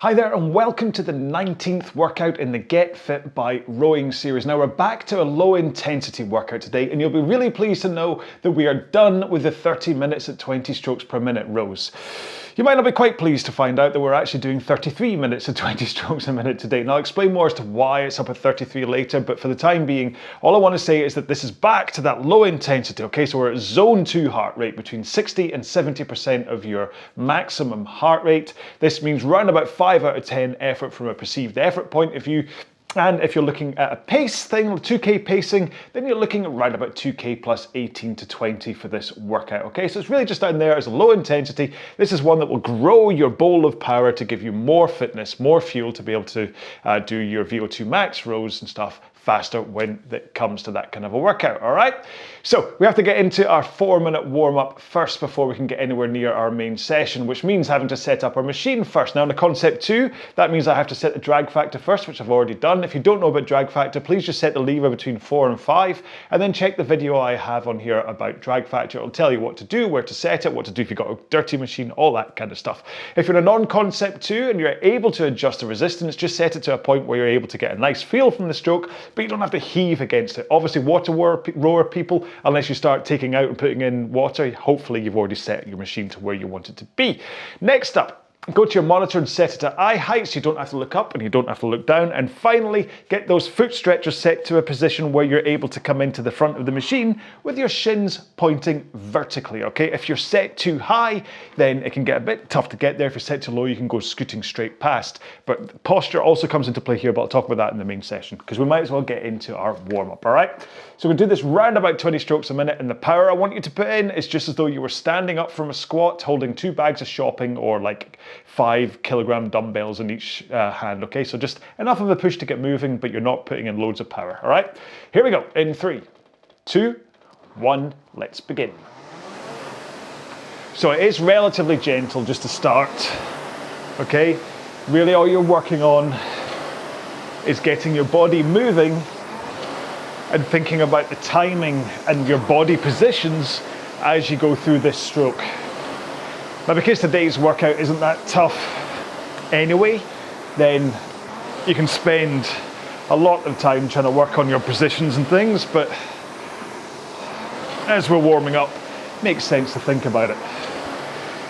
Hi there and welcome to the 19th workout in the Get Fit by Rowing series. Now we're back to a low intensity workout today and you'll be really pleased to know that we are done with the 30 minutes at 20 strokes per minute rows. You might not be quite pleased to find out that we're actually doing 33 minutes at 20 strokes a minute today. And I'll explain more as to why it's up at 33 later, but for the time being, all I want to say is that this is back to that low intensity, okay? So we're at zone 2 heart rate, between 60 and 70% of your maximum heart rate. This means round about 5 out of 10 effort from a perceived effort point of view. And if you're looking at a pace thing, 2K pacing, then you're looking at around about 2K plus 18 to 20 for this workout, okay? So it's really just down there as a low intensity. This is one that will grow your bowl of power to give you more fitness, more fuel to be able to do your VO2 max rows and stuff faster when it comes to that kind of a workout, all right? So we have to get into our 4-minute warm-up first before we can get anywhere near our main session, which means having to set up our machine first. Now in the concept 2, that means I have to set the drag factor first, which I've already done. If you don't know about drag factor, please just set the lever between 4 and 5, and then check the video I have on here about drag factor. It'll tell you what to do, where to set it, what to do if you've got a dirty machine, all that kind of stuff. If you're in a non-concept 2 and you're able to adjust the resistance, just set it to a point where you're able to get a nice feel from the stroke, but you don't have to heave against it. Obviously, water rower people, unless you start taking out and putting in water, hopefully you've already set your machine to where you want it to be. Next up, go to your monitor and set it to eye height so you don't have to look up and you don't have to look down. And finally, get those foot stretchers set to a position where you're able to come into the front of the machine with your shins pointing vertically, okay? If you're set too high, then it can get a bit tough to get there. If you're set too low, you can go scooting straight past. But posture also comes into play here, but I'll talk about that in the main session because we might as well get into our warm-up, all right? So we're gonna do this round about 20 strokes a minute, and the power I want you to put in is just as though you were standing up from a squat, holding 2 bags of shopping or like 5-kilogram dumbbells in each hand, okay? So just enough of a push to get moving, but you're not putting in loads of power, all right? Here we go, in 3, 2, 1, let's begin. So it is relatively gentle just to start, okay? Really all you're working on is getting your body moving and thinking about the timing and your body positions as you go through this stroke. Now, because today's workout isn't that tough anyway, then you can spend a lot of time trying to work on your positions and things, but as we're warming up, it makes sense to think about it.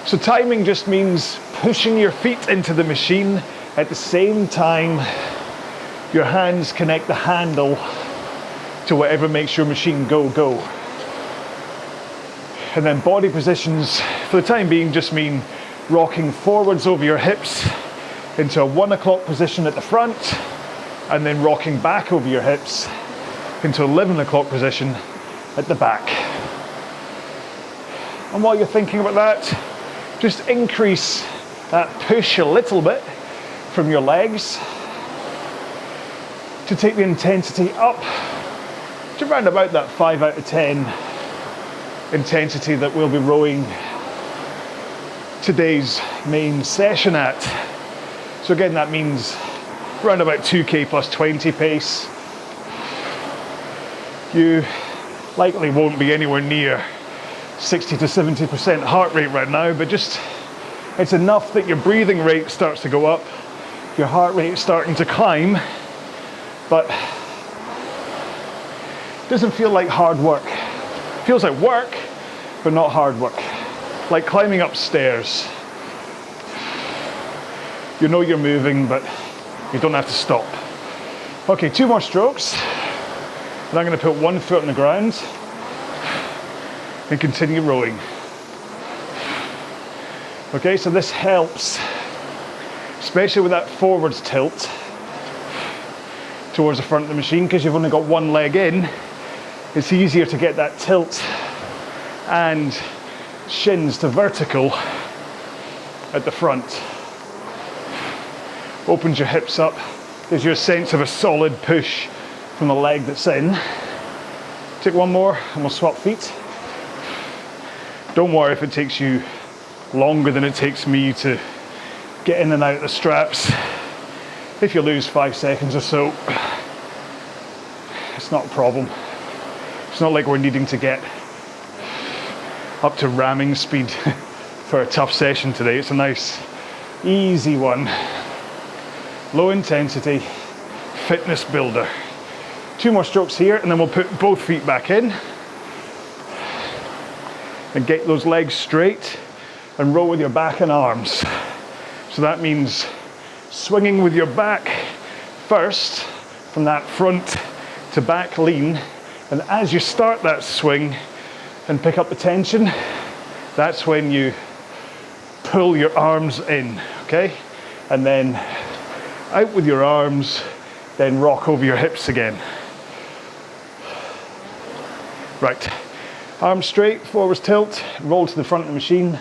So timing just means pushing your feet into the machine at the same time your hands connect the handle to whatever makes your machine go. And then body positions, for the time being, just mean rocking forwards over your hips into a 1 o'clock position at the front, and then rocking back over your hips into 11 o'clock position at the back. And while you're thinking about that, just increase that push a little bit from your legs to take the intensity up to around about that 5 out of 10 intensity that we'll be rowing today's main session at. So again, that means around about 2K plus 20 pace. You likely won't be anywhere near 60 to 70% heart rate right now, but just it's enough that your breathing rate starts to go up, your heart rate is starting to climb, but it doesn't feel like hard work. It feels like work, but not hard work. Like climbing up stairs. You know you're moving, but you don't have to stop. Okay, 2 more strokes. And I'm gonna put 1 foot on the ground and continue rowing. Okay, so this helps, especially with that forwards tilt towards the front of the machine, because you've only got 1 leg in. It's easier to get that tilt and shins to vertical at the front. Opens your hips up, gives you a sense of a solid push from the leg that's in. Take 1 more and we'll swap feet. Don't worry if it takes you longer than it takes me to get in and out of the straps. If you lose 5 seconds or so, it's not a problem. It's not like we're needing to get up to ramming speed for a tough session today. It's a nice, easy one. low intensity fitness builder. 2 more strokes here, and then we'll put both feet back in and get those legs straight and row with your back and arms. So that means swinging with your back first from that front to back lean, and as you start that swing and pick up the tension, that's when you pull your arms in, okay? And then out with your arms, then rock over your hips again. Right, arms straight, forwards tilt, roll to the front of the machine,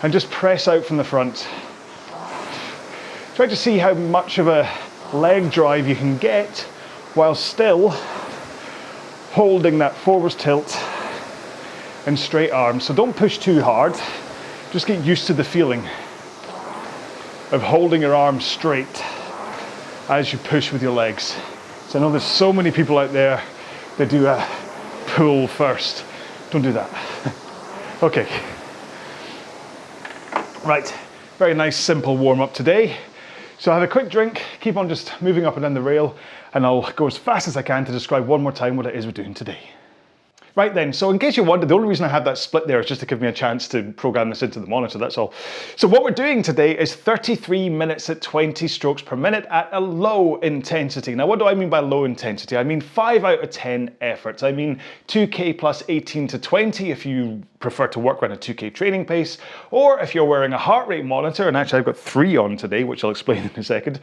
and just press out from the front. Try to see how much of a leg drive you can get while still holding that forwards tilt and straight arms. So don't push too hard, just get used to the feeling of holding your arms straight as you push with your legs. So I know there's so many people out there that do a pull first. Don't do that. Okay. Right, very nice simple warm up today. So have a quick drink, keep on just moving up and down the rail, and I'll go as fast as I can to describe one more time what it is we're doing today. Right then, so in case you wondered, the only reason I have that split there is just to give me a chance to program this into the monitor, that's all. So what we're doing today is 33 minutes at 20 strokes per minute at a low intensity. Now what do I mean by low intensity? I mean 5 out of 10 efforts. I mean 2K plus 18 to 20 if you prefer to work around a 2K training pace, or if you're wearing a heart rate monitor, and actually I've got 3 on today, which I'll explain in a second,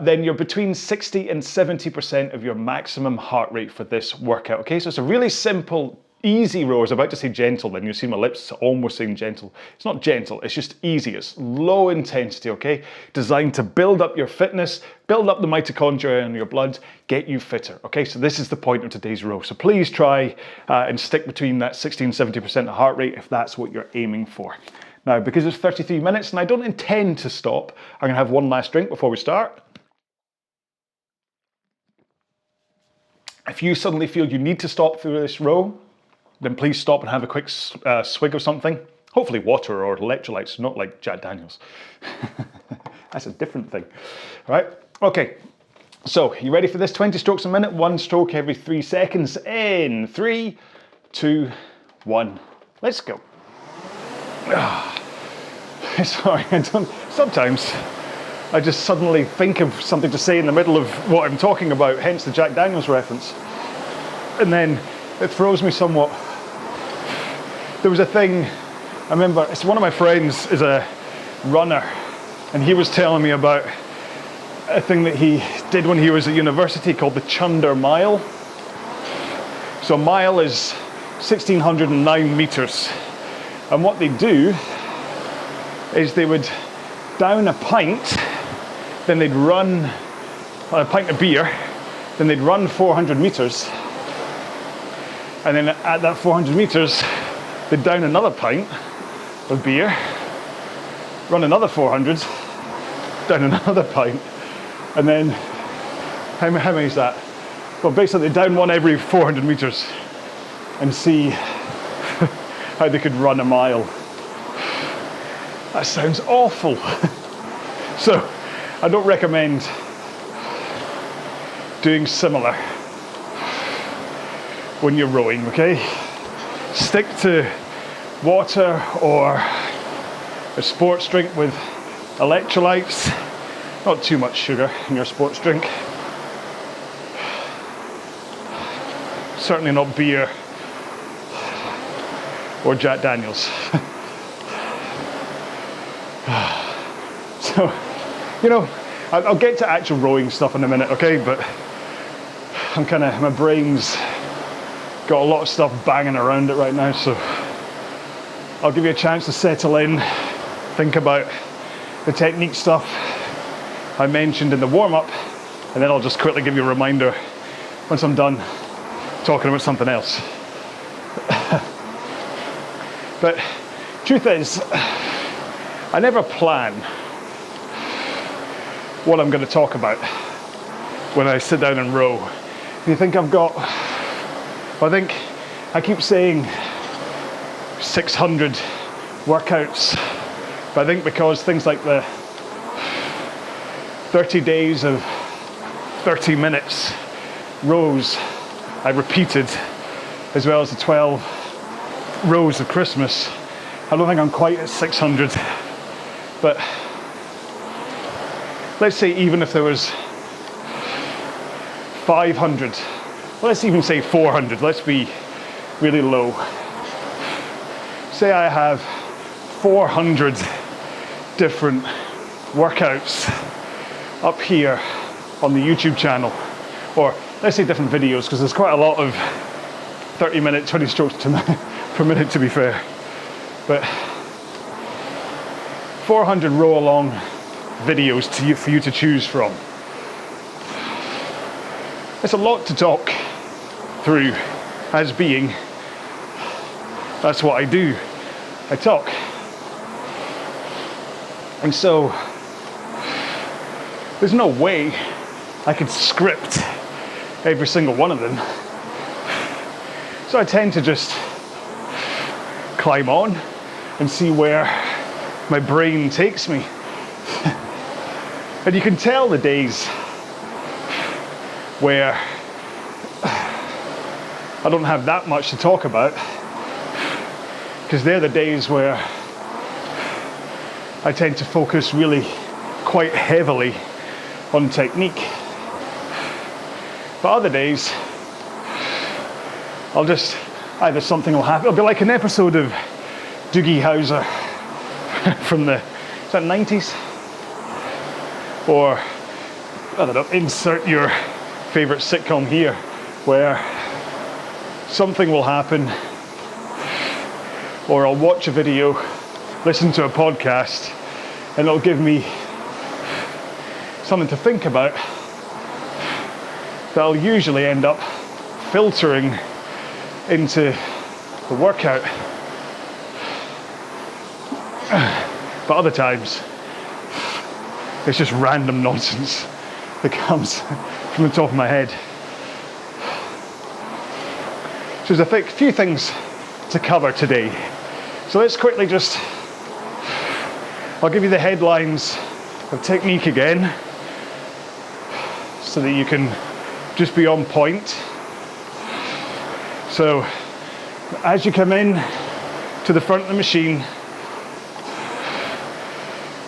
then you're between 60 and 70% of your maximum heart rate for this workout, okay? So it's a really simple, easy row. I was about to say gentle, then you see my lips almost saying gentle. It's not gentle, it's just easy. It's low intensity, okay? Designed to build up your fitness, build up the mitochondria in your blood, get you fitter, okay? So this is the point of today's row. So please try and stick between that 60 and 70% heart rate if that's what you're aiming for. Now, because it's 33 minutes and I don't intend to stop, I'm gonna have one last drink before we start. If you suddenly feel you need to stop through this row, then please stop and have a quick swig of something. Hopefully water or electrolytes, not like Jack Daniels. That's a different thing. All right, okay. So, you ready for this? 20 strokes a minute, 1 stroke every 3 seconds. In 3, 2, 1, let's go. Sorry, sometimes I just suddenly think of something to say in the middle of what I'm talking about, hence the Jack Daniels reference. And then it throws me somewhat. There was a thing, I remember, it's one of my friends is a runner, and he was telling me about a thing that he did when he was at university called the Chunder Mile. So a mile is 1,609 meters. And what they do is they would down a pint, then they'd run a pint of beer, then they'd run 400 meters, and then at that 400 meters, they'd down another pint of beer, run another 400, down another pint, and then, how many is that? Well, basically down one every 400 meters and see how they could run a mile. That sounds awful. So, I don't recommend doing similar when you're rowing, okay? Stick to water or a sports drink with electrolytes. Not too much sugar in your sports drink. Certainly not beer or Jack Daniels. So, you know, I'll get to actual rowing stuff in a minute, okay? But my brain's got a lot of stuff banging around it right now, so I'll give you a chance to settle in, think about the technique stuff I mentioned in the warm-up, and then I'll just quickly give you a reminder once I'm done talking about something else. But truth is, I never plan what I'm going to talk about when I sit down and row. You think I've got, I keep saying 600 workouts, but I think because things like the 30 days of 30 minutes rows I repeated, as well as the 12 rows of Christmas. I don't think I'm quite at 600, but let's say even if there was 500, let's even say 400, let's be really low. Say I have 400 different workouts up here on the YouTube channel, or let's say different videos, because there's quite a lot of 30-minute, 20 strokes per minute to be fair. But 400 RowAlong videos for you to choose from. It's a lot to talk through, as being that's what I do. I talk. And so there's no way I could script every single one of them. So I tend to just climb on and see where my brain takes me. And you can tell the days where I don't have that much to talk about, because they're the days where I tend to focus really quite heavily on technique. But other days, I'll just, either something will happen, it'll be like an episode of Doogie Howser from the, is that 90s? Or, I don't know, insert your favorite sitcom here, where something will happen, or I'll watch a video, listen to a podcast, and it'll give me something to think about that'll usually end up filtering into the workout. But other times, it's just random nonsense that comes from the top of my head. So there's a few things to cover today. So let's quickly just, I'll give you the headlines of technique again, so that you can just be on point. So as you come in to the front of the machine,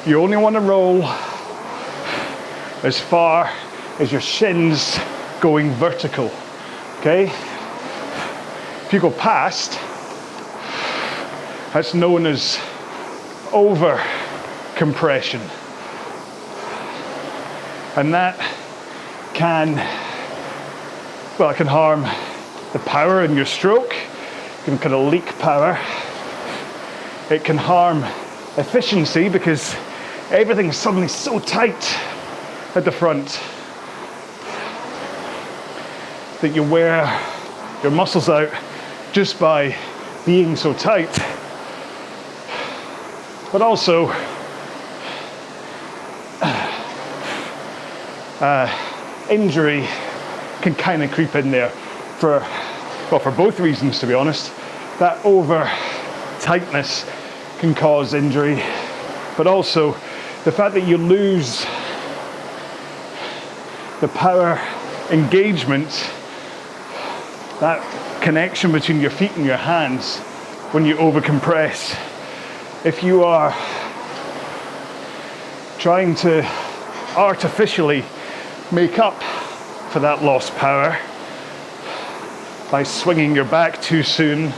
you only want to roll as far as your shins going vertical, okay? If you go past, that's known as over compression. And that can, well, it can harm the power in your stroke. It can kind of leak power. It can harm efficiency because everything's suddenly so tight at the front that you wear your muscles out just by being so tight. But also, injury can kind of creep in there for both reasons, to be honest. That over tightness can cause injury, but also the fact that you lose the power engagement, that connection between your feet and your hands when you over compress. If you are trying to artificially make up for that lost power by swinging your back too soon,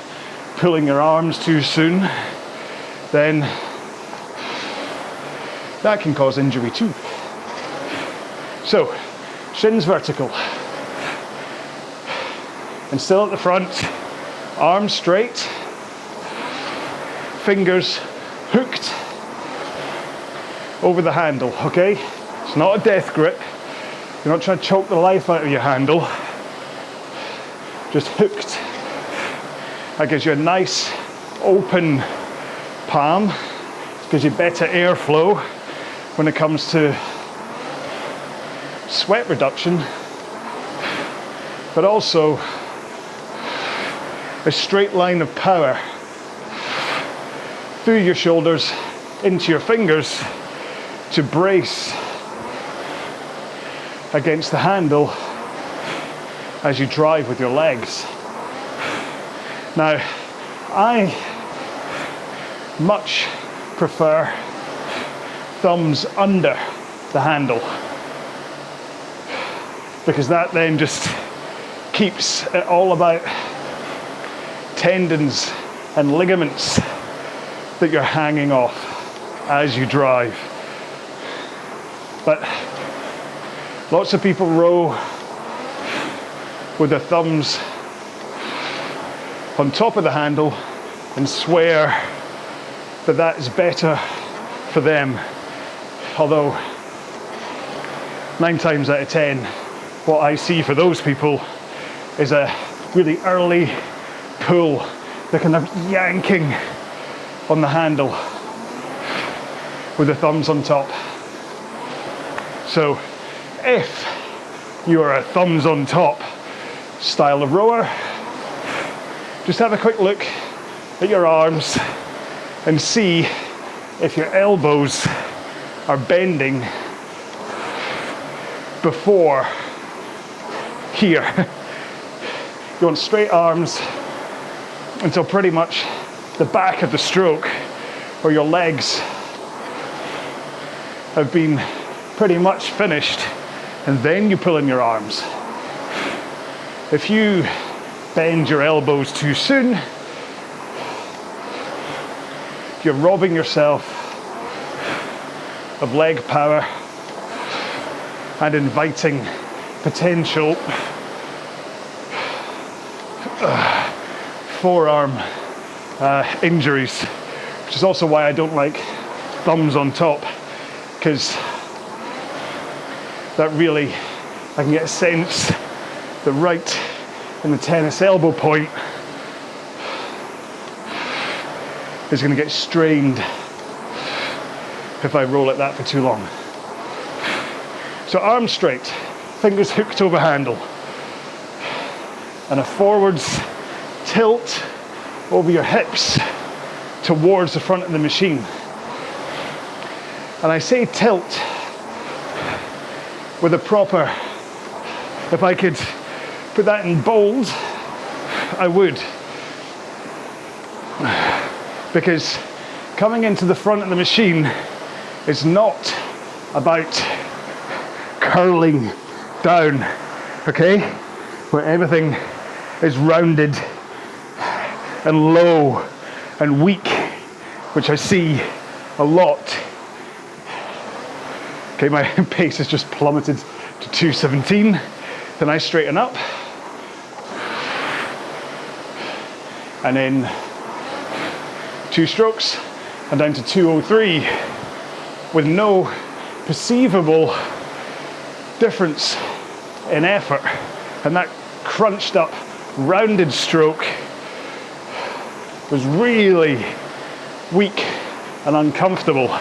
pulling your arms too soon, then that can cause injury too. So, shins vertical. And still at the front, arms straight, fingers hooked over the handle, okay? It's not a death grip. You're not trying to choke the life out of your handle. Just hooked. That gives you a nice open palm. Gives you better airflow when it comes to sweat reduction, but also a straight line of power through your shoulders into your fingers to brace against the handle as you drive with your legs. Now, I much prefer thumbs under the handle, because that then just keeps it all about tendons and ligaments that you're hanging off as you drive. But lots of people row with their thumbs on top of the handle and swear that that is better for them. Although 9 times out of 10, what I see for those people is a really early pull. They're kind of yanking on the handle with the thumbs on top. So if you are a thumbs on top style of rower, just have a quick look at your arms and see if your elbows are bending before here. You want straight arms until pretty much the back of the stroke, where your legs have been pretty much finished, and then you pull in your arms. If you bend your elbows too soon, you're robbing yourself of leg power and inviting potential forearm injuries, which is also why I don't like thumbs on top, because that really, I can get a sense that right in the tennis elbow point is going to get strained if I roll at that for too long. So arms straight, fingers hooked over handle, and a forwards tilt over your hips towards the front of the machine. And I say tilt with a proper, if I could put that in bold, I would. Because coming into the front of the machine is not about curling down, okay? Where everything is rounded and low and weak, which I see a lot. Okay, my pace has just plummeted to 217. Then I straighten up, and then 2 strokes and down to 203 with no perceivable difference in effort. And that crunched up, rounded stroke was really weak and uncomfortable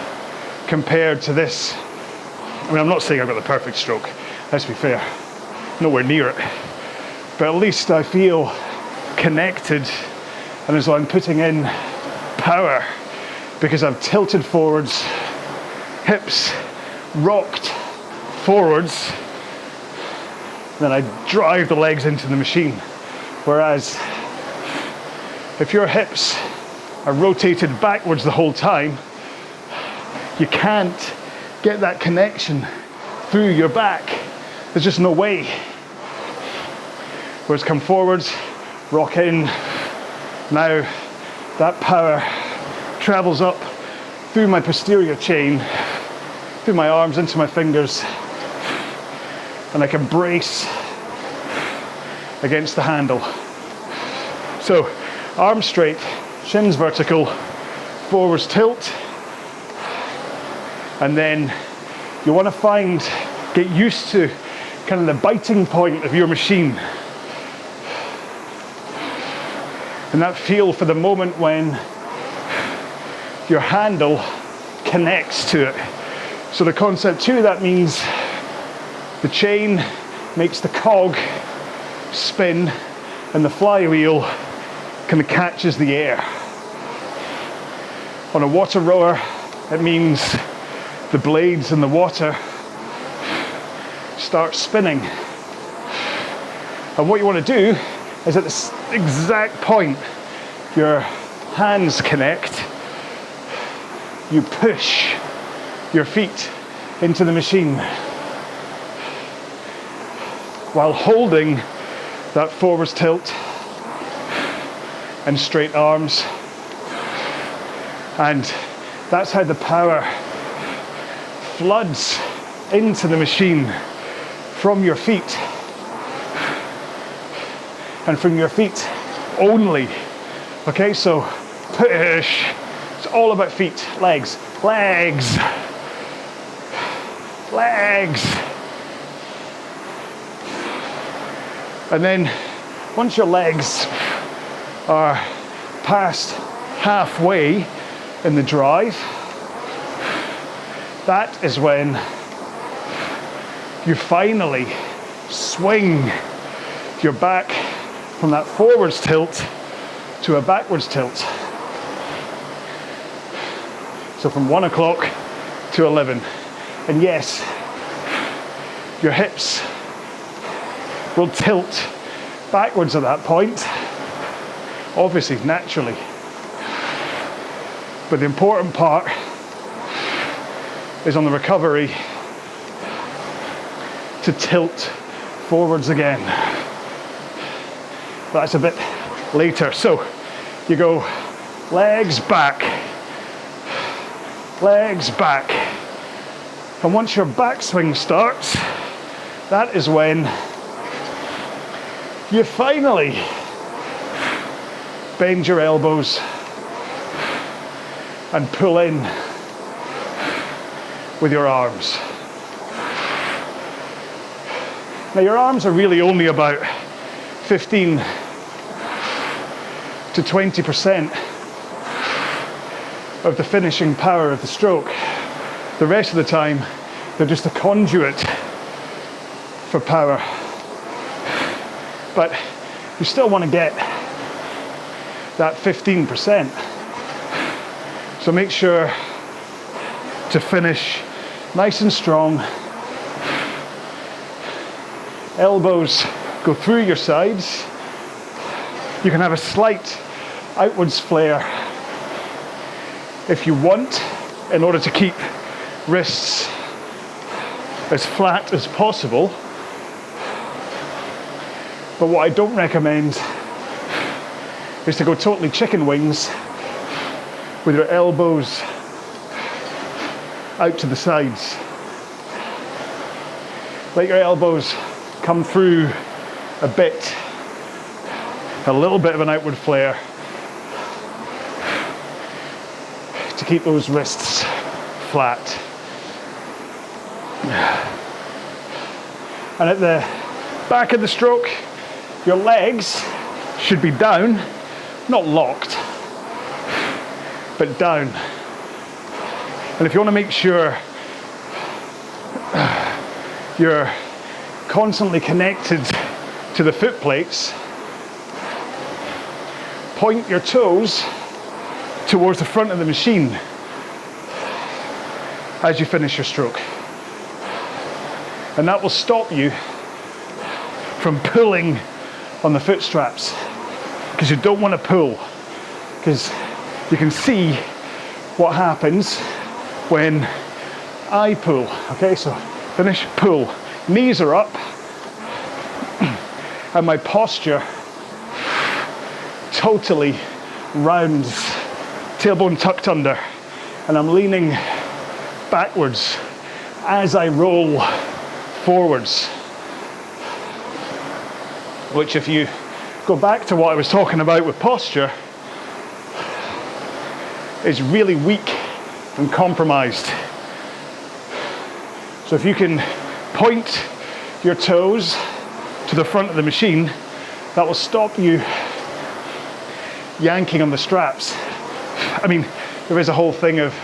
compared to this. I mean, I'm not saying I've got the perfect stroke, let's be fair, nowhere near it. But at least I feel connected, and as though I'm putting in power, because I've tilted forwards, hips rocked forwards, then I drive the legs into the machine. Whereas if your hips are rotated backwards the whole time, you can't get that connection through your back. There's just no way. Whereas come forwards, rock in. Now that power travels up through my posterior chain, through my arms, into my fingers, and I can brace against the handle. So arms straight, shins vertical, forwards tilt, and then you want to get used to kind of the biting point of your machine. And that feel for the moment when your handle connects to it. So the concept too, that means the chain makes the cog spin and the flywheel kind of catches the air. On a water rower, it means the blades in the water start spinning. And what you want to do is at this exact point your hands connect, you push your feet into the machine while holding that forwards tilt and straight arms. And that's how the power floods into the machine from your feet, and from your feet only. Okay, so push. It's all about feet, legs, legs, legs. And then once your legs are past halfway in the drive, that is when you finally swing your back from that forwards tilt to a backwards tilt. So from 1 o'clock to 11. And yes, your hips will tilt backwards at that point, obviously, naturally. But the important part is on the recovery to tilt forwards again. That's a bit later. So you go legs back, legs back. And once your backswing starts, that is when you finally bend your elbows and pull in with your arms. Now your arms are really only about 15 to 20% of the finishing power of the stroke. The rest of the time, they're just a conduit for power. But you still want to get that 15%. So make sure to finish nice and strong. Elbows go through your sides. You can have a slight outwards flare if you want, in order to keep wrists as flat as possible. But what I don't recommend is to go totally chicken wings with your elbows out to the sides. Let your elbows come through a bit, a little bit of an outward flare to keep those wrists flat. And at the back of the stroke, your legs should be down, not locked, but down. And if you want to make sure you're constantly connected to the foot plates, point your toes towards the front of the machine as you finish your stroke. And that will stop you from pulling on the foot straps, because you don't want to pull, because you can see what happens when I pull. Okay, so finish, pull. Knees are up, and my posture totally rounds, tailbone tucked under, and I'm leaning backwards as I roll forwards. Which, if you go back to what I was talking about with posture, is really weak and compromised. So if you can point your toes to the front of the machine, that will stop you yanking on the straps. I mean, there is a whole thing of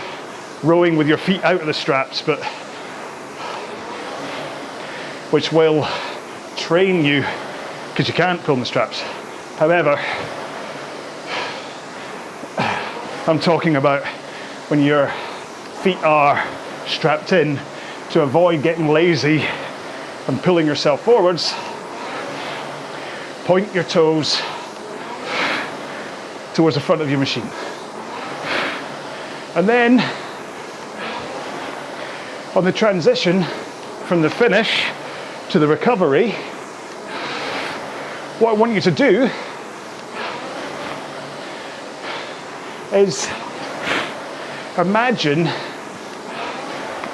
rowing with your feet out of the straps, but which will train you, because you can't pull on the straps. However, I'm talking about when your feet are strapped in, to avoid getting lazy and pulling yourself forwards, point your toes towards the front of your machine. And then on the transition from the finish to the recovery, what I want you to do is imagine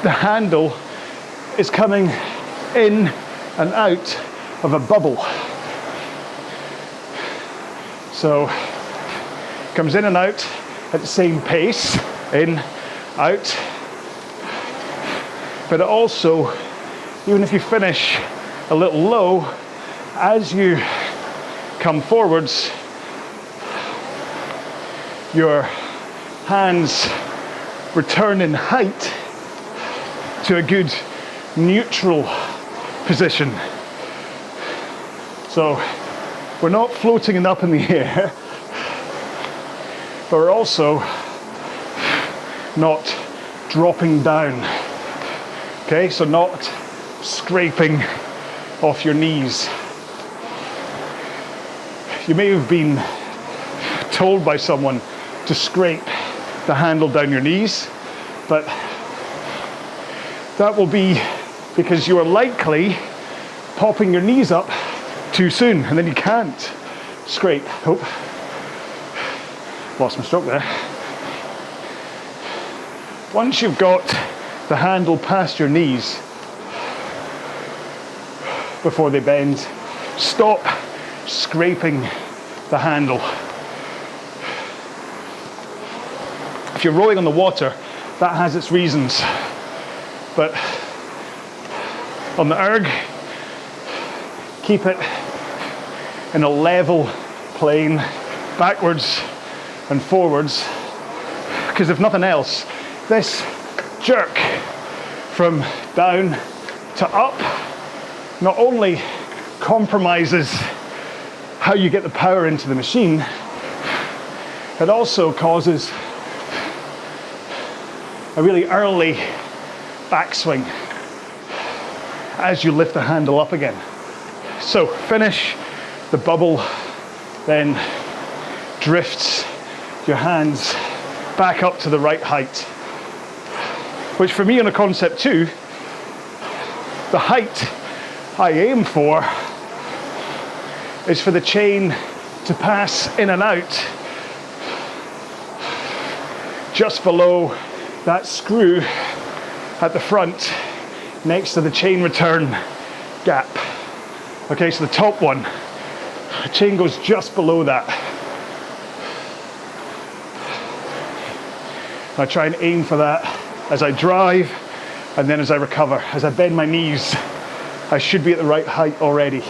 the handle is coming in and out of a bubble. So comes in and out at the same pace, in, out. But it also, even if you finish a little low, as you come forwards, your hands return in height to a good neutral position. So we're not floating up in the air, but we're also not dropping down. Okay, so not scraping off your knees. You may have been told by someone to scrape the handle down your knees, but that will be because you are likely popping your knees up too soon, and then you can't scrape. Oh, lost my stroke there. Once you've got the handle past your knees before they bend, stop scraping the handle. If you're rowing on the water, that has its reasons. But on the erg, keep it in a level plane, backwards and forwards, because if nothing else, this jerk from down to up not only compromises how you get the power into the machine, it also causes a really early backswing as you lift the handle up again. So finish, the bubble then drifts your hands back up to the right height, which for me on a concept 2, the height I aim for is for the chain to pass in and out just below that screw at the front next to the chain return gap. Okay, so the top one, the chain goes just below that. I try and aim for that as I drive and then as I recover. As I bend my knees, I should be at the right height already.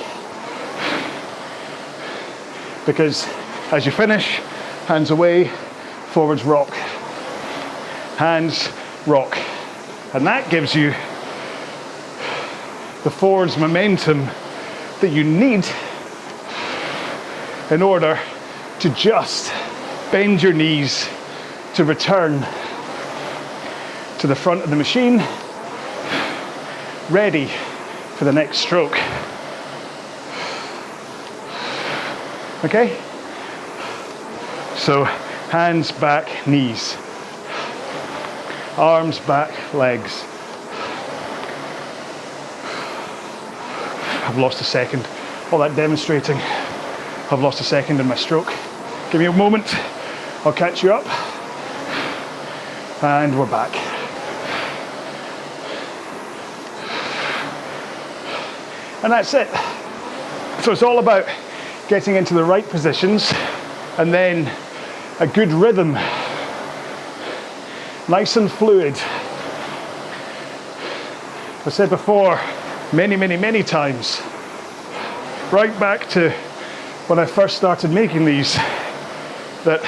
Because as you finish, hands away, forwards rock, hands rock. And that gives you the forwards momentum that you need in order to just bend your knees to return to the front of the machine, ready for the next stroke. Okay? So hands back, knees. Arms back, legs. I've lost a second. All that demonstrating, I've lost a second in my stroke. Give me a moment, I'll catch you up. And we're back. And that's it. So it's all about getting into the right positions and then a good rhythm, nice and fluid. I said before, many times, right back to when I first started making these, that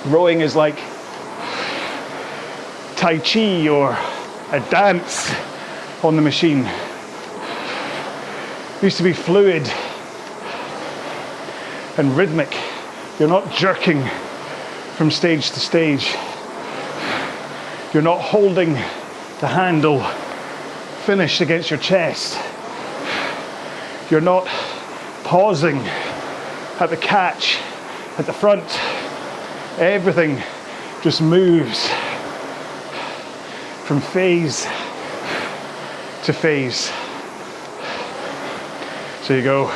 rowing is like Tai Chi or a dance on the machine. It used to be fluid and rhythmic. You're not jerking from stage to stage. You're not holding the handle finish against your chest. You're not pausing at the catch, at the front. Everything just moves from phase to phase. So you go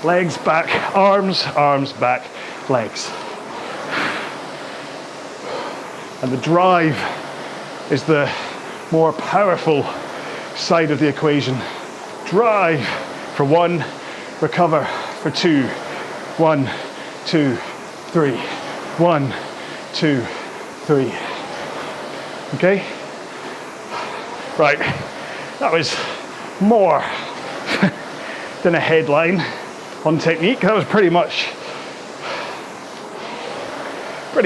legs, back, arms, arms, back, legs. And the drive is the more powerful side of the equation. Drive for 1, recover for 2. 1, 2, 3. 1, 2, 3. Okay? Right, that was more than a headline on technique. That was pretty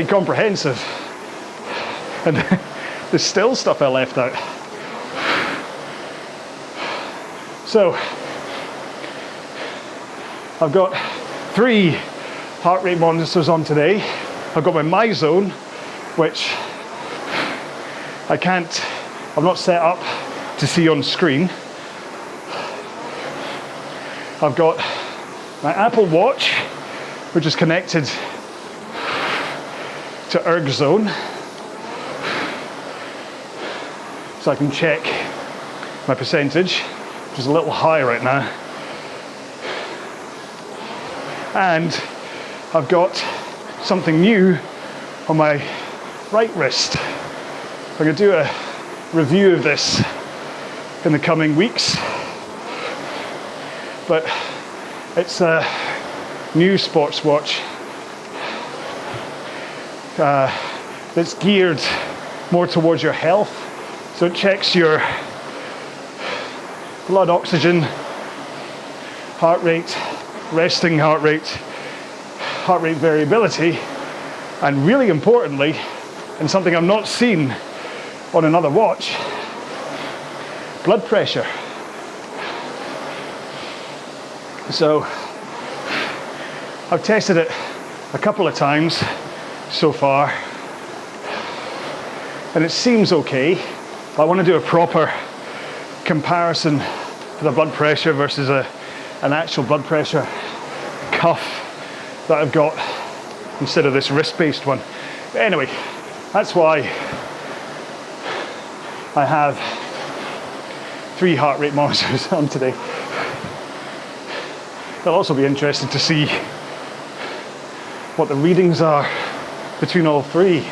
comprehensive. And there's still stuff I left out. So, I've got 3 heart rate monitors on today. I've got my zone, which I'm not set up to see on screen. I've got my Apple Watch, which is connected to Erg Zone, so I can check my percentage, which is a little high right now. And I've got something new on my right wrist. I'm going to do a review of this in the coming weeks, but it's a new sports watch that's geared more towards your health. So it checks your blood oxygen, heart rate, resting heart rate variability, and really importantly, and something I've not seen on another watch, blood pressure. So I've tested it a couple of times so far, and it seems okay. I want to do a proper comparison for the blood pressure versus an actual blood pressure cuff that I've got instead of this wrist-based one. But anyway, that's why I have 3 heart rate monitors on today. It'll also be interesting to see what the readings are between all 3.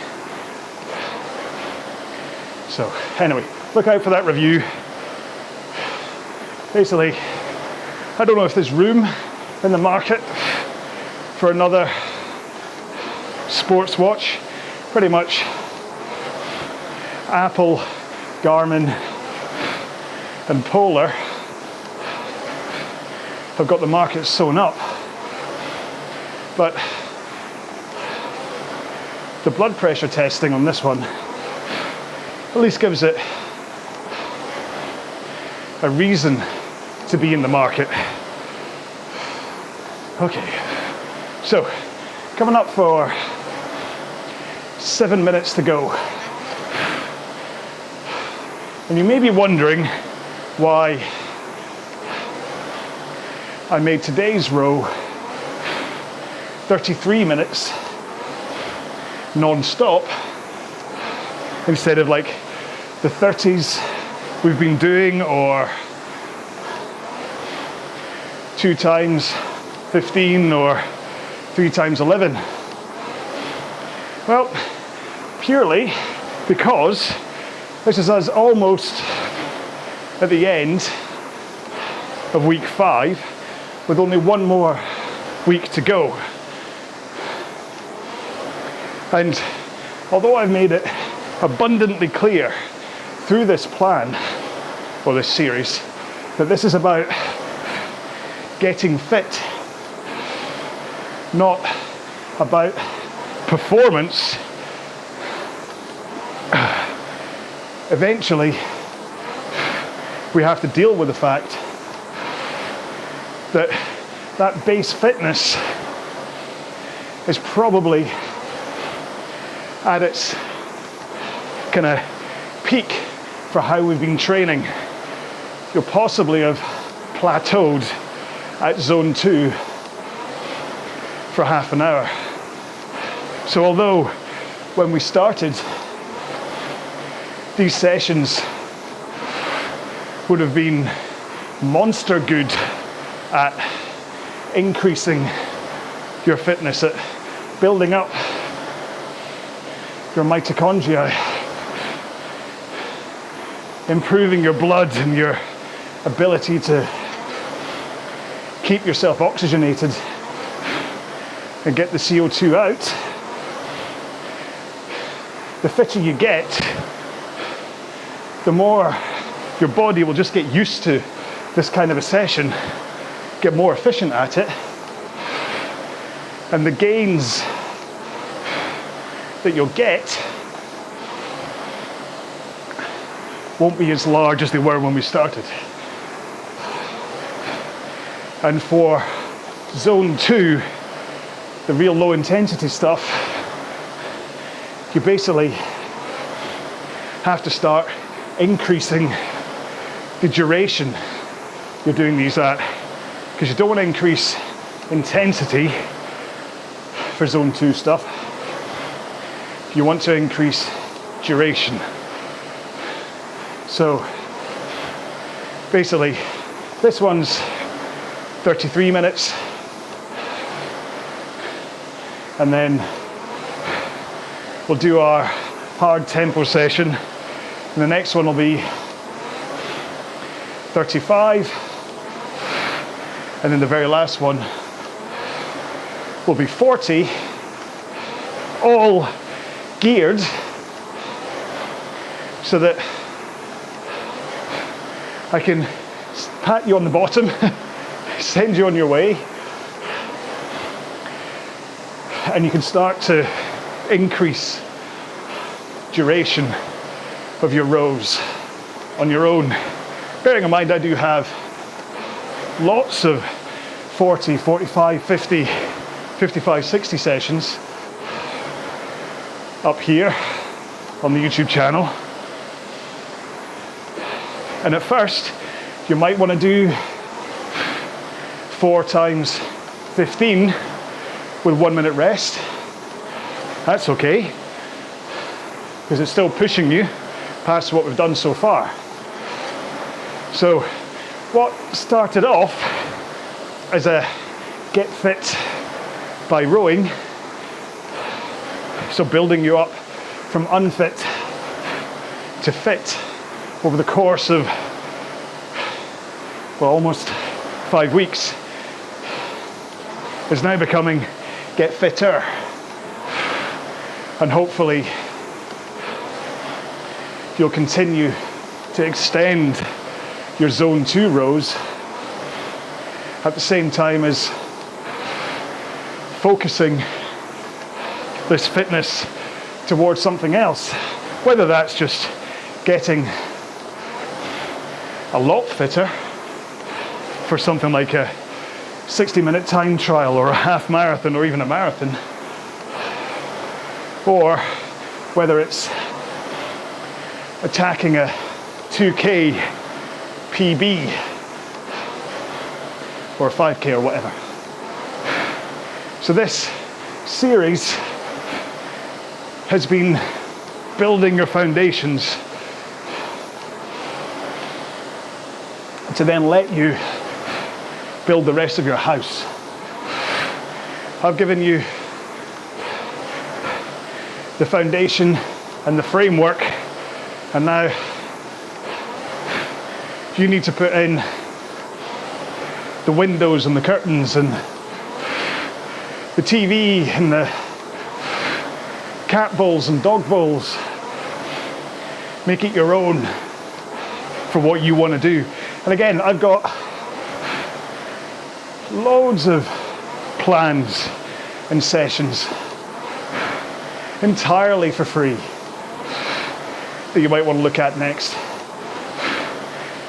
So anyway, look out for that review. Basically, I don't know if there's room in the market for another sports watch. Pretty much Apple, Garmin and Polar have got the market sewn up, but the blood pressure testing on this one at least gives it a reason to be in the market. Okay, so coming up for 7 minutes to go. And you may be wondering why I made today's row 33 minutes non-stop instead of like the 30s we've been doing, or 2 times 15 or 3 times 11. Well, purely because this is us almost at the end of week 5 with only 1 more week to go. And although I've made it abundantly clear through this plan, or this series, that this is about getting fit, not about performance, eventually we have to deal with the fact that that base fitness is probably at its kind of peak for how we've been training you'll possibly have plateaued at zone 2 for half an hour. So although when we started, these sessions would have been monster good at increasing your fitness, at building up your mitochondria, improving your blood and your ability to keep yourself oxygenated and get the CO2 out, the fitter you get, the more your body will just get used to this kind of a session, get more efficient at it, and the gains that you'll get won't be as large as they were when we started. And for zone 2, the real low intensity stuff, you basically have to start increasing the duration you're doing these at, because you don't want to increase intensity for zone 2 stuff. You want to increase duration. So basically this one's 33 minutes, and then we'll do our hard tempo session, and the next one will be 35, and then the very last one will be 40, all geared so that I can pat you on the bottom, send you on your way, and you can start to increase duration of your rows on your own. Bearing in mind I do have lots of 40, 45, 50, 55, 60 sessions up here on the YouTube channel. And at first, you might want to do 4 times 15 with 1 minute rest. That's okay, because it's still pushing you past what we've done so far. So what started off as a get fit by rowing, so building you up from unfit to fit over the course of, well, almost 5 weeks, is now becoming get fitter. And hopefully you'll continue to extend your zone 2 rows at the same time as focusing this fitness towards something else, whether that's just getting a lot fitter for something like a 60-minute time trial or a half marathon or even a marathon, or whether it's attacking a 2K PB or a 5K or whatever. So this series has been building your foundations to then let you build the rest of your house. I've given you the foundation and the framework, and now you need to put in the windows and the curtains and the TV and the cat bowls and dog bowls. Make it your own for what you want to do. And again, I've got loads of plans and sessions entirely for free that you might want to look at next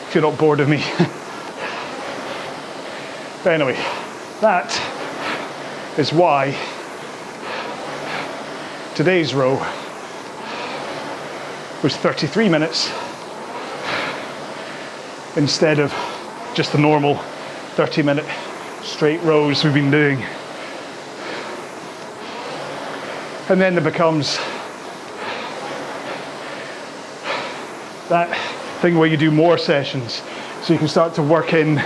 if you're not bored of me. But anyway, that is why today's row was 33 minutes instead of just the normal 30-minute straight rows we've been doing. And then there becomes that thing where you do more sessions. So you can start to work in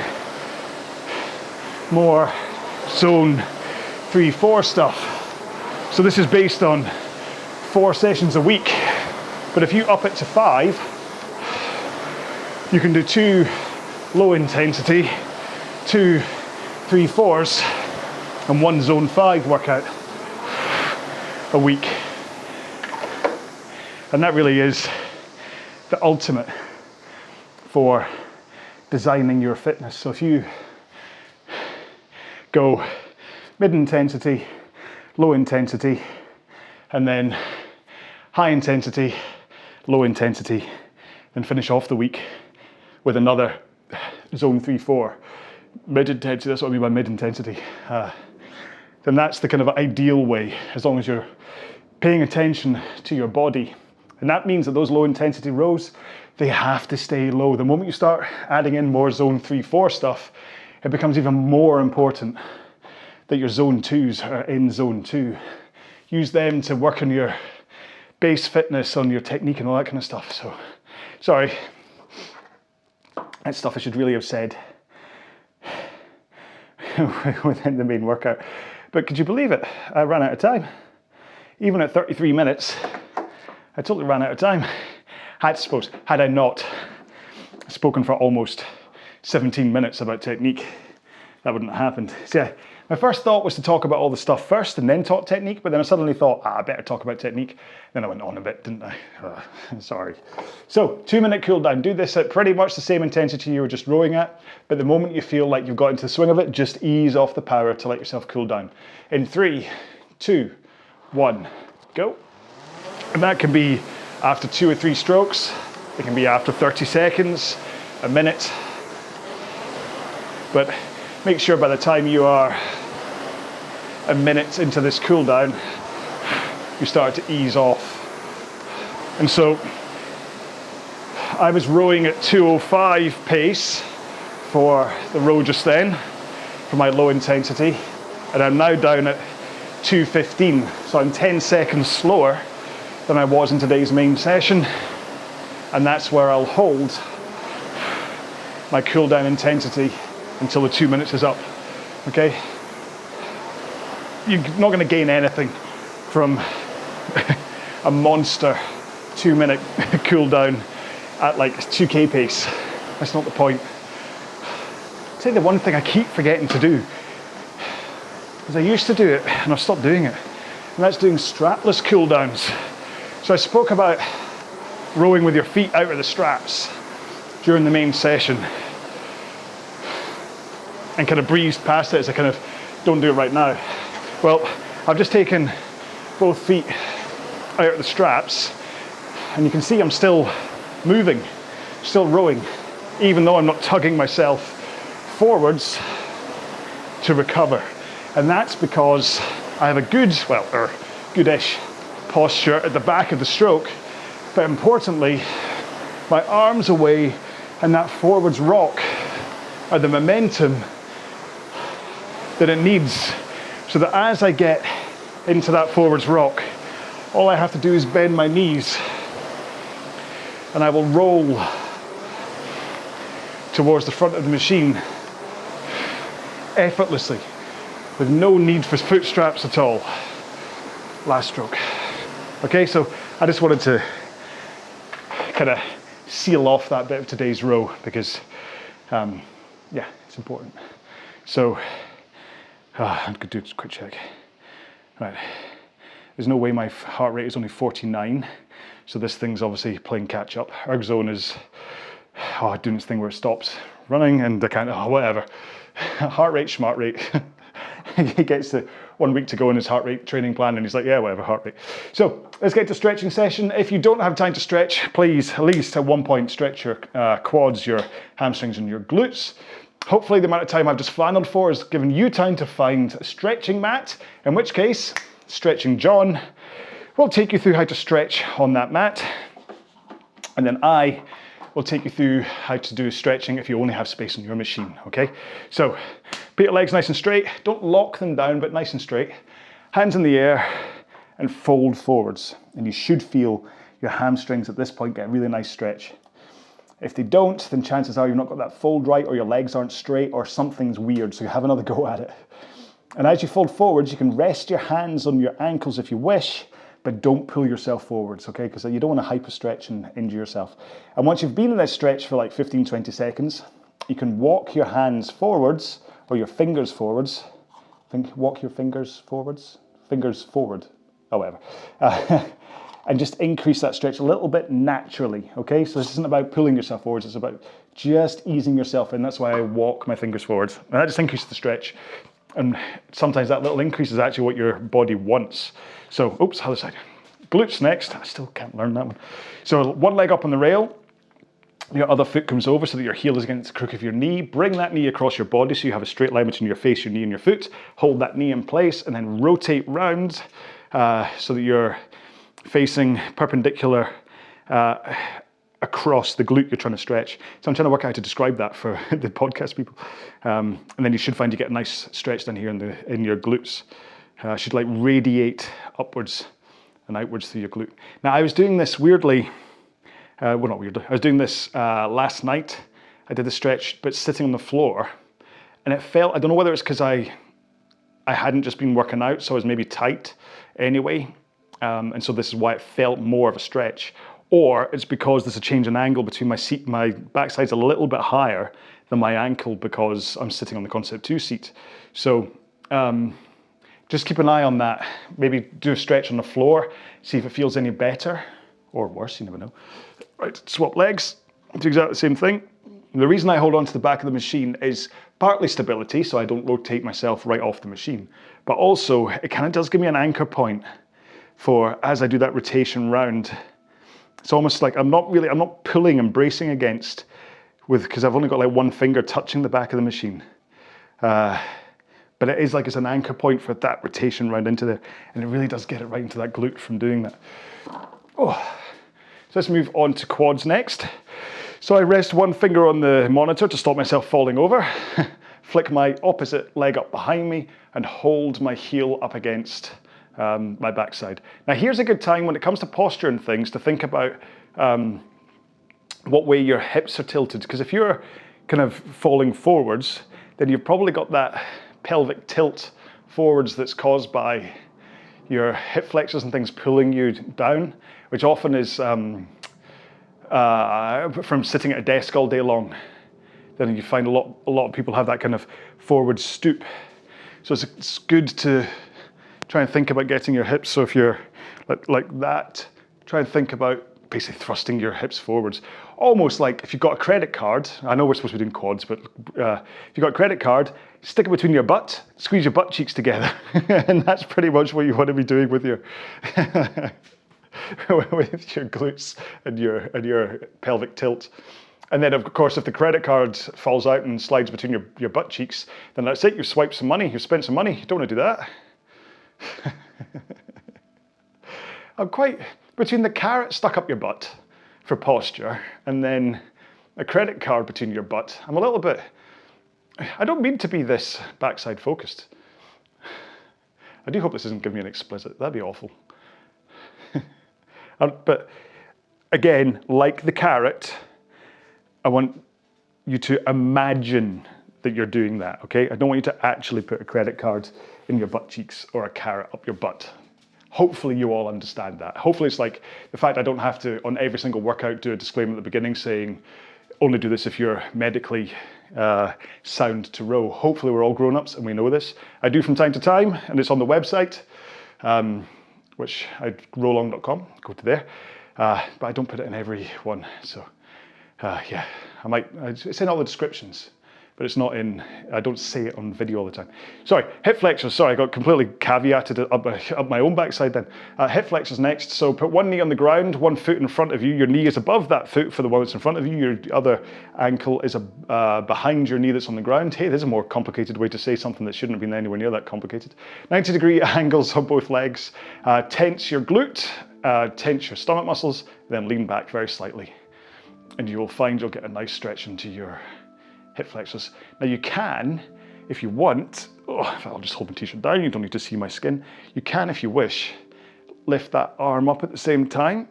more zone 3-4 stuff. So this is based on 4 sessions a week. But if you up it to 5, you can do 2 low intensity, 2 3-4s, and 1 zone 5 workout a week. And that really is the ultimate for designing your fitness. So if you go mid-intensity, low intensity, and then high intensity, low intensity, then finish off the week with another zone 3-4, mid-intensity, that's what I mean by mid-intensity, then that's the kind of ideal way, as long as you're paying attention to your body. And that means that those low intensity rows, they have to stay low. The moment you start adding in more zone 3-4 stuff, it becomes even more important that your zone 2s are in zone 2. Use them to work on your base fitness, on your technique and all that kind of stuff. So, sorry, that's stuff I should really have said within the main workout. But could you believe it? I ran out of time. Even at 33 minutes, I totally ran out of time. Had I not spoken for almost 17 minutes about technique, that wouldn't have happened. So yeah, my first thought was to talk about all the stuff first and then talk technique, but then I suddenly thought, I better talk about technique. Then I went on a bit, didn't I? Sorry. So, 2-minute cool down. Do this at pretty much the same intensity you were just rowing at, but the moment you feel like you've got into the swing of it, just ease off the power to let yourself cool down. In 3, 2, 1, go. And that can be after 2 or 3 strokes. It can be after 30 seconds, a minute. But make sure by the time you are a minute into this cool down, you start to ease off. And so I was rowing at 2:05 pace for the row just then, for my low intensity, and I'm now down at 2:15. So I'm 10 seconds slower than I was in today's main session, and that's where I'll hold my cool down intensity until the 2 minutes is up. Okay? You're not going to gain anything from a monster 2-minute cool down at like 2k pace. That's not the point. I'll tell you the one thing I keep forgetting to do, because I used to do it and I've stopped doing it, and that's doing strapless cool downs. So I spoke about rowing with your feet out of the straps during the main session and kind of breezed past it as I kind of don't do it right now. Well, I've just taken both feet out of the straps, and you can see I'm still moving, still rowing, even though I'm not tugging myself forwards to recover. And that's because I have a good, well, or goodish posture at the back of the stroke, but importantly, my arms away and that forwards rock are the momentum that it needs, so that as I get into that forwards rock, all I have to do is bend my knees and I will roll towards the front of the machine effortlessly, with no need for foot straps at all. Last stroke. Okay, so I just wanted to kind of seal off that bit of today's row because, yeah, it's important. So, I could do a quick check. Right, there's no way my heart rate is only 49, so this thing's obviously playing catch up. Erg zone is doing its thing where it stops running and I can't, whatever. Heart rate, smart rate. He gets to 1 week to go in his heart rate training plan and he's like, yeah, whatever, heart rate. So let's get to stretching session. If you don't have time to stretch, please at least at one point stretch your quads, your hamstrings and your glutes. Hopefully the amount of time I've just flanneled for has given you time to find a stretching mat, in which case Stretching John will take you through how to stretch on that mat. And then I we'll take you through how to do stretching if you only have space on your machine, okay? So, put your legs nice and straight. Don't lock them down, but nice and straight. Hands in the air and fold forwards. And you should feel your hamstrings at this point get a really nice stretch. If they don't, then chances are you've not got that fold right, or your legs aren't straight, or something's weird, so have another go at it. And as you fold forwards, you can rest your hands on your ankles if you wish, but don't pull yourself forwards, okay? Because you don't want to hyper stretch and injure yourself. And once you've been in this stretch for like 15, 20 seconds, you can walk your hands forwards, or your fingers forwards. Walk your fingers forwards? Fingers forward, oh, whatever. And just increase that stretch a little bit naturally, okay? So this isn't about pulling yourself forwards, it's about just easing yourself in. That's why I walk my fingers forwards. And that just increases the stretch. And sometimes that little increase is actually what your body wants. So, oops, other side. Glutes next. I still can't learn that one. So one leg up on the rail. Your other foot comes over so that your heel is against the crook of your knee. Bring that knee across your body so you have a straight line between your face, your knee, and your foot. Hold that knee in place and then rotate round so that you're facing perpendicular across the glute you're trying to stretch. So I'm trying to work out how to describe that for the podcast people. And then you should find you get a nice stretch down here in your glutes. Should like radiate upwards and outwards through your glute. Now I was doing this weirdly, well not weirdly, I was doing this last night. I did the stretch but sitting on the floor, and it felt, I don't know whether it's because I hadn't just been working out, so I was maybe tight anyway. And so this is why it felt more of a stretch. Or it's because there's a change in angle between my seat, my backside's a little bit higher than my ankle because I'm sitting on the Concept 2 seat. So just keep an eye on that. Maybe do a stretch on the floor, see if it feels any better or worse, you never know. Right, swap legs, do exactly the same thing. The reason I hold on to the back of the machine is partly stability, so I don't rotate myself right off the machine, but also it kind of does give me an anchor point for as I do that rotation round. It's almost like I'm not pulling and bracing against because I've only got like one finger touching the back of the machine. But it is like it's an anchor point for that rotation round into there. And it really does get it right into that glute from doing that. Oh. So let's move on to quads next. So I rest one finger on the monitor to stop myself falling over. Flick my opposite leg up behind me and hold my heel up against my backside. Now here's a good time when it comes to posture and things to think about what way your hips are tilted, because if you're kind of falling forwards, then you've probably got that pelvic tilt forwards that's caused by your hip flexors and things pulling you down, which often is from sitting at a desk all day long. Then you find a lot of people have that kind of forward stoop. So it's good to try and think about getting your hips, so if you're like that, try and think about basically thrusting your hips forwards. Almost like if you've got a credit card, I know we're supposed to be doing quads, but if you've got a credit card, stick it between your butt, squeeze your butt cheeks together, and that's pretty much what you want to be doing with your with your glutes and your pelvic tilt. And then, of course, if the credit card falls out and slides between your butt cheeks, then that's it, you've swiped some money, you've spent some money, you don't want to do that. I'm quite between the carrot stuck up your butt for posture and then a credit card between your butt. I'm a little bit, I don't mean to be this backside focused. I do hope this isn't giving me an explicit, that'd be awful. But again, like the carrot, I want you to imagine that you're doing that, okay? I don't want you to actually put a credit card in your butt cheeks or a carrot up your butt. Hopefully you all understand that. Hopefully it's like the fact I don't have to, on every single workout, do a disclaimer at the beginning saying, only do this if you're medically sound to row. Hopefully we're all grown-ups and we know this. I do from time to time, and it's on the website, which RowAlong.com, go to there. But I don't put it in every one, so yeah, it's in all the descriptions. But it's not in, I don't say it on video all the time. Sorry, hip flexors, sorry, I got completely caveated up my own backside then. Hip flexors next, so put one knee on the ground, one foot in front of you, your knee is above that foot for the one that's in front of you, your other ankle is behind your knee that's on the ground. Hey, there's a more complicated way to say something that shouldn't have been anywhere near that complicated. 90-degree angles on both legs, tense your glute, tense your stomach muscles, then lean back very slightly. and you'll find you'll get a nice stretch into your hip flexors. Now you can, if you want, I'll just hold my t-shirt down, you don't need to see my skin. You can, if you wish, lift that arm up at the same time,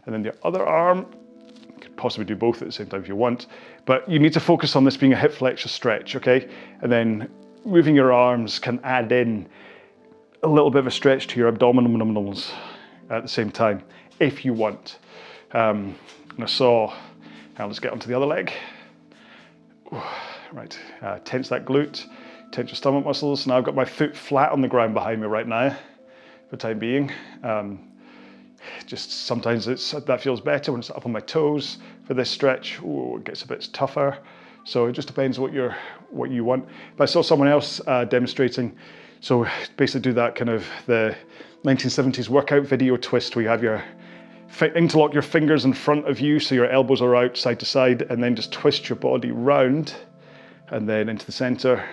and then the other arm, you could possibly do both at the same time if you want, but you need to focus on this being a hip flexor stretch, okay? And then moving your arms can add in a little bit of a stretch to your abdominals at the same time, if you want. And I saw, now let's get onto the other leg. Right, tense that glute, tense your stomach muscles. Now I've got my foot flat on the ground behind me right now, for the time being. Just sometimes that feels better when it's up on my toes. For this stretch, it gets a bit tougher. So it just depends what you want. But I saw someone else demonstrating. So basically do that kind of the 1970s workout video twist where you have your interlock your fingers in front of you so your elbows are out side to side, and then just twist your body round and then into the center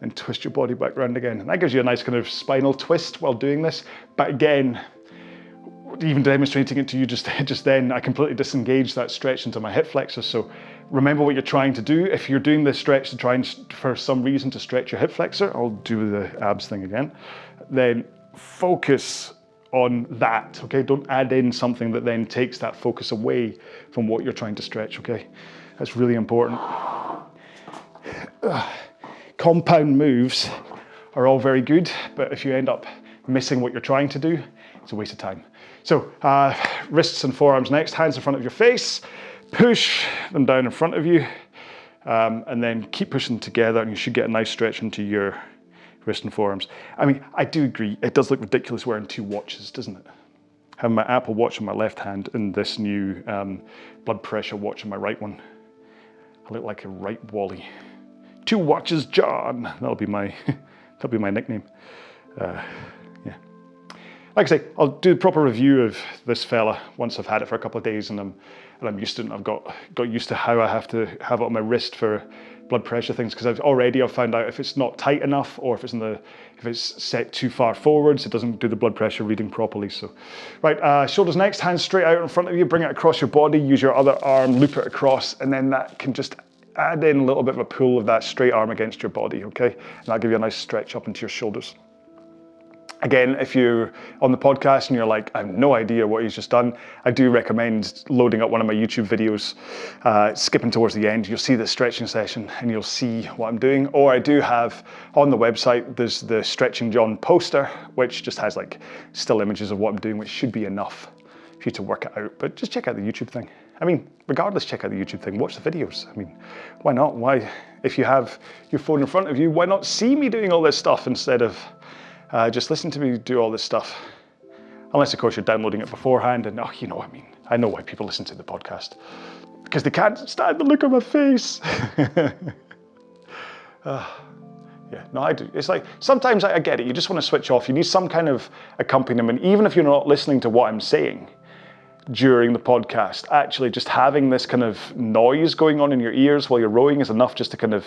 and twist your body back round again. And that gives you a nice kind of spinal twist while doing this. But again, even demonstrating it to you just then, I completely disengaged that stretch into my hip flexors. So remember what you're trying to do. If you're doing this stretch to try and, for some reason, to stretch your hip flexor, I'll do the abs thing again, then focus on that, okay? Don't add in something that then takes that focus away from what you're trying to stretch, okay? That's really important. Compound moves are all very good, but if you end up missing what you're trying to do, it's a waste of time. So wrists and forearms next, hands in front of your face, push them down in front of you, and then keep pushing together, and you should get a nice stretch into your wrist and forearms. I mean, I do agree, it does look ridiculous wearing two watches, doesn't it? Having my Apple Watch in my left hand and this new blood pressure watch in my right one. I look like a right Wally. Two watches, John. That'll be my nickname. Yeah. Like I say, I'll do a proper review of this fella once I've had it for a couple of days and I'm used to it, and I've got used to how I have to have it on my wrist for blood pressure things, because I've found out if it's not tight enough, or if it's set too far forwards, it doesn't do the blood pressure reading properly. So, right, shoulders next, hands straight out in front of you, bring it across your body, use your other arm, loop it across, and then that can just add in a little bit of a pull of that straight arm against your body, okay? And that'll give you a nice stretch up into your shoulders. Again, if you're on the podcast and you're like, I have no idea what he's just done, I do recommend loading up one of my YouTube videos, skipping towards the end. You'll see the stretching session and you'll see what I'm doing. Or I do have on the website, there's the Stretching John poster, which just has like still images of what I'm doing, which should be enough for you to work it out. But just check out the YouTube thing. I mean, regardless, check out the YouTube thing, watch the videos. I mean, why not? Why, if you have your phone in front of you, why not see me doing all this stuff instead of just listen to me do all this stuff? Unless, of course, you're downloading it beforehand and, you know what I mean. I know why people listen to the podcast. Because they can't stand the look on my face. Yeah, no, I do. It's like, sometimes I get it. You just want to switch off. You need some kind of accompaniment, even if you're not listening to what I'm saying during the podcast. Actually, just having this kind of noise going on in your ears while you're rowing is enough just to kind of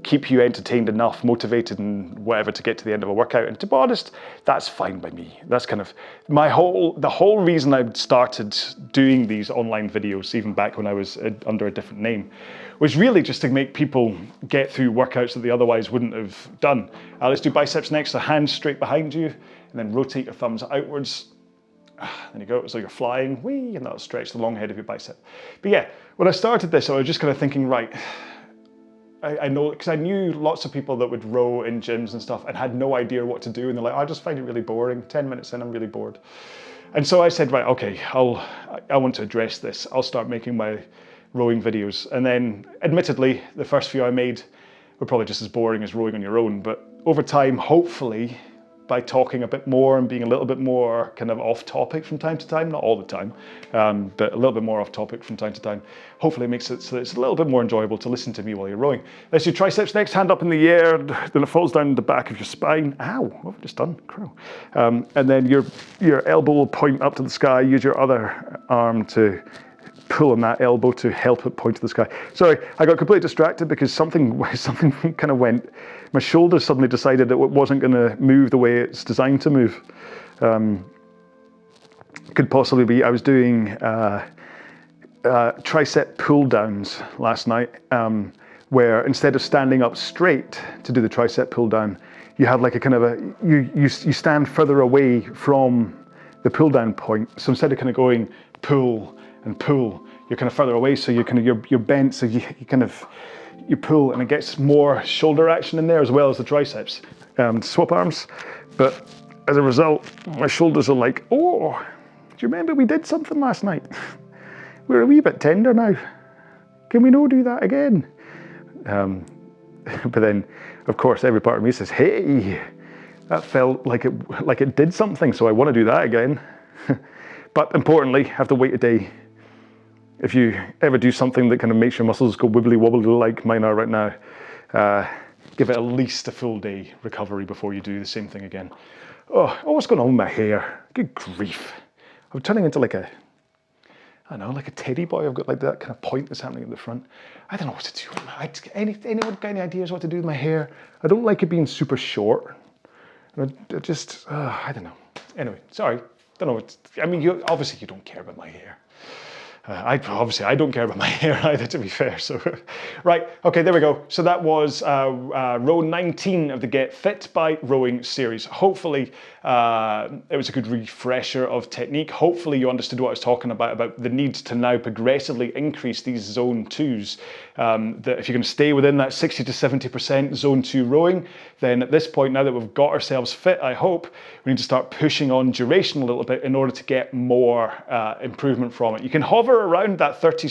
keep you entertained enough, motivated and whatever to get to the end of a workout. And to be honest, that's fine by me. That's kind of the whole reason I started doing these online videos, even back when I was under a different name, was really just to make people get through workouts that they otherwise wouldn't have done. Let's do biceps next. So hands straight behind you, and then rotate your thumbs outwards. There you go, it's like you're flying, whee, and that'll stretch the long head of your bicep. But yeah, when I started this, I was just kind of thinking, right, I know, because I knew lots of people that would row in gyms and stuff and had no idea what to do, and they're like, I just find it really boring, 10 minutes in, I'm really bored. And so I said, right, okay, I want to address this. I'll start making my rowing videos. And then, admittedly, the first few I made were probably just as boring as rowing on your own, but over time, hopefully, by talking a bit more and being a little bit more kind of off topic from time to time, not all the time, but a little bit more off topic from time to time. Hopefully it makes it so that it's a little bit more enjoyable to listen to me while you're rowing. Let's do triceps next, hand up in the air, then it falls down the back of your spine. Ow, what have I just done? Crow. And then your elbow will point up to the sky, use your other arm to pull on that elbow to help it point to the sky. Sorry, I got completely distracted because something kind of went. My shoulder suddenly decided that it wasn't going to move the way it's designed to move. Could possibly be I was doing tricep pull downs last night, where instead of standing up straight to do the tricep pull down, you have like a kind of a, you stand further away from the pull down point. So instead of kind of going pull and pull, you're kind of further away. So you're kind of, you're bent. So you kind of, you pull and it gets more shoulder action in there as well as the triceps. Swap arms. But as a result, my shoulders are like, oh, do you remember we did something last night? We're a wee bit tender now. Can we not do that again? But then, of course, every part of me says, hey, that felt like it did something, so I want to do that again. But importantly, have to wait a day. If you ever do something that kind of makes your muscles go wibbly wobbly like mine are right now, give it at least a full day recovery before you do the same thing again. Oh, what's going on with my hair? Good grief. I'm turning into like a, I don't know, like a teddy boy. I've got like that kind of point that's happening at the front. I don't know what to do with my, anyone got any ideas what to do with my hair? I don't like it being super short. I just, I don't know. Anyway, sorry. Don't know what, I mean, obviously you don't care about my hair. I don't care about my hair either, to be fair. So, right, okay, there we go. So that was row 19 of the Get Fit by Rowing series. Hopefully, it was a good refresher of technique. Hopefully, you understood what I was talking about the need to now progressively increase these zone 2s. That if you're going to stay within that 60 to 70% zone 2 rowing, then at this point, now that we've got ourselves fit, I hope, we need to start pushing on duration a little bit in order to get more improvement from it. You can hover around that 30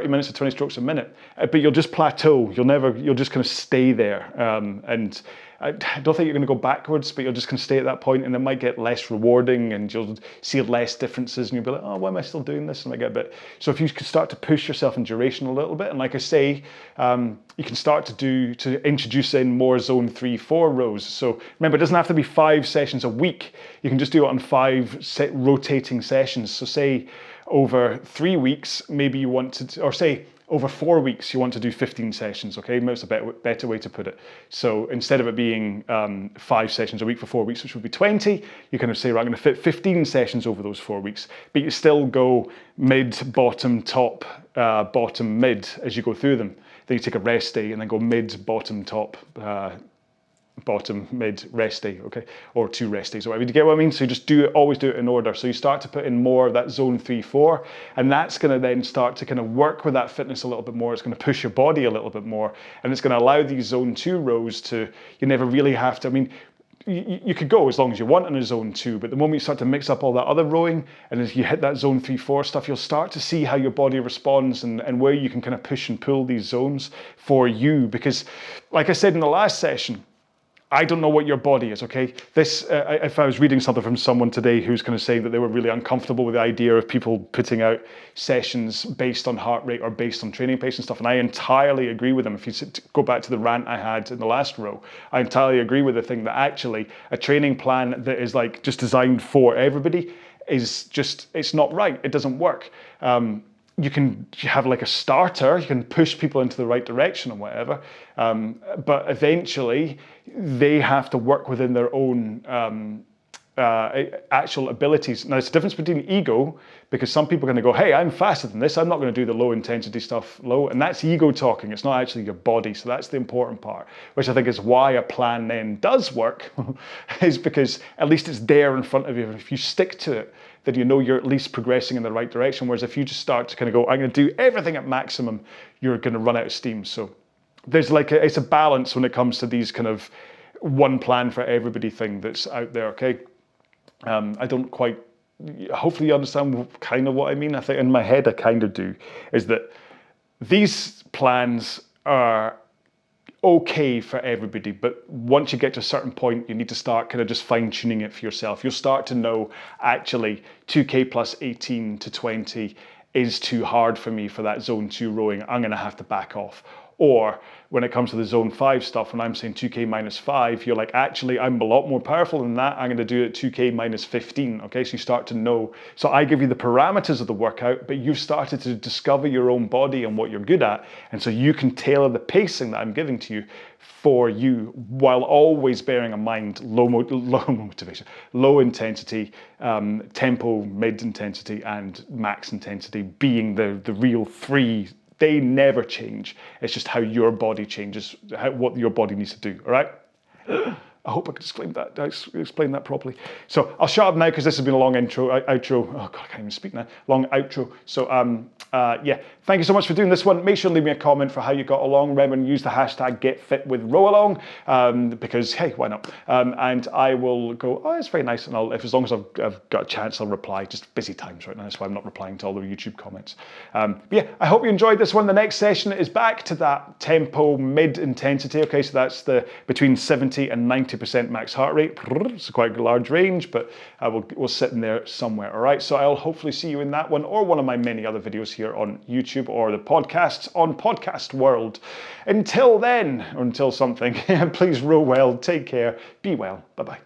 minutes to 20 strokes a minute, but you'll just plateau. You'll just kind of stay there. And I don't think you're going to go backwards, but you'll just kind of stay at that point, and it might get less rewarding and you'll see less differences and you'll be like, oh, why am I still doing this? And I get a bit. So if you could start to push yourself in duration a little bit, and like I say, you can start to introduce in more zone 3-4 rows. So remember, it doesn't have to be 5 sessions a week. You can just do it on 5 rotating sessions. So say over 3 weeks, maybe you want to, or say over 4 weeks, you want to do 15 sessions, okay? Maybe it's a better way to put it. So instead of it being 5 sessions a week for 4 weeks, which would be 20, you kind of say, right, I'm going to fit 15 sessions over those 4 weeks, but you still go mid, bottom, top, bottom, mid as you go through them. Then you take a rest day and then go mid, bottom, top, bottom, mid, rest day, okay? Or 2 rest days, or whatever. Do you get what I mean? So you just always do it in order. So you start to put in more of that zone 3-4, and that's going to then start to kind of work with that fitness a little bit more. It's going to push your body a little bit more, and it's going to allow these zone 2 rows to, you never really have to, I mean, you could go as long as you want in a zone 2, but the moment you start to mix up all that other rowing, and as you hit that zone 3-4 stuff, you'll start to see how your body responds and where you can kind of push and pull these zones for you. Because like I said in the last session, I don't know what your body is, okay? This, if I was reading something from someone today who's kind of saying that they were really uncomfortable with the idea of people putting out sessions based on heart rate or based on training pace and stuff, and I entirely agree with them. If you go back to the rant I had in the last row, I entirely agree with the thing that actually a training plan that is like just designed for everybody is just, it's not right. It doesn't work. You can have like a starter, you can push people into the right direction and whatever, but eventually they have to work within their own actual abilities. Now, there's a difference between ego, because some people are going to go, hey, I'm faster than this, I'm not going to do the low intensity stuff low, and that's ego talking. It's not actually your body. So that's the important part, which I think is why a plan then does work, is because at least it's there in front of you. If you stick to it, then you know you're at least progressing in the right direction. Whereas if you just start to kind of go, I'm going to do everything at maximum, you're going to run out of steam. So there's like it's a balance when it comes to these kind of one plan for everybody thing that's out there, okay? I don't quite, hopefully you understand kind of what I mean. I think in my head I kind of do, is that these plans are okay for everybody, but once you get to a certain point, you need to start kind of just fine-tuning it for yourself. You'll start to know, actually, 2K plus 18 to 20 is too hard for me for that zone 2 rowing. I'm going to have to back off. Or when it comes to the zone 5 stuff, when I'm saying 2K minus 5, you're like, actually, I'm a lot more powerful than that. I'm going to do it 2K minus 15. Okay, so you start to know. So I give you the parameters of the workout, but you've started to discover your own body and what you're good at. And so you can tailor the pacing that I'm giving to you for you, while always bearing in mind low motivation, low intensity, tempo, mid intensity, and max intensity being the real three. They never change. It's just how your body changes, what your body needs to do, all right? I hope I could explain that properly. So I'll shut up now because this has been a long outro. Oh God, I can't even speak now. Long outro. So yeah, thank you so much for doing this one. Make sure to leave me a comment for how you got along. Remember to use the hashtag #GetFitWithRowAlong because hey, why not? And I will go. Oh, it's very nice. And as long as I've got a chance, I'll reply. Just busy times right now. That's why I'm not replying to all the YouTube comments. But yeah, I hope you enjoyed this one. The next session is back to that tempo mid intensity. Okay, so that's the between 70 and 90% max heart rate. It's quite a large range, but we'll sit in there somewhere. All right, so I'll hopefully see you in that one or one of my many other videos here on YouTube or the podcasts on Podcast World. Until then, or until something, please row well, take care, be well, bye-bye.